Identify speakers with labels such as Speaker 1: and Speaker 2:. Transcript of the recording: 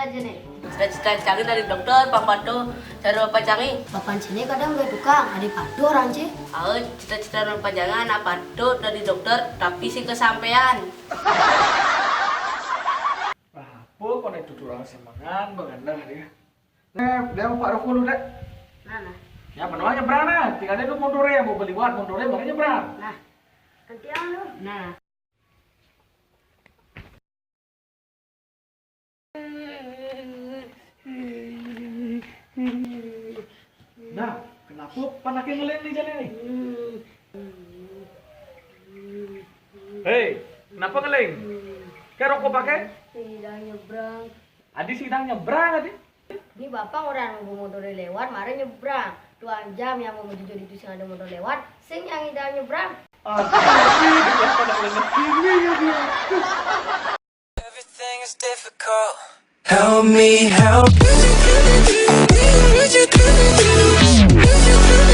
Speaker 1: aja nih.
Speaker 2: Cita-cita Cangi dari dokter, pambantu cari Bapak Cangi.
Speaker 1: Bapak sini kadang gak tukang, ada padu orang sih.
Speaker 2: Cita-cita Bapak jangan apa tuh dari dokter, tapi sih kesampean.
Speaker 3: Apa kau naik tutur orang semangat mengenal dia. Dia mau Pak Roko dulu deh.
Speaker 1: Nah.
Speaker 3: Ya penuhnya berana, tinggal dia mundur ya mau beli buat mundurnya makanya berang.
Speaker 1: Nah. Nanti yang lu. Nah.
Speaker 3: Nah, kenapa panaknya ngeleng di jalan ini? Hei, kenapa ngeleng? Kayak rokok pakai?
Speaker 1: Sidang nyebrang.
Speaker 3: Adi sidang nyebrang adi.
Speaker 1: Ini bapak orang mau motor lewat, mari nyebrang. 2 jam yang mau menuju itu sing ada motor lewat, sing yang tidak nyebrang.
Speaker 4: Everything is difficult. Help me help.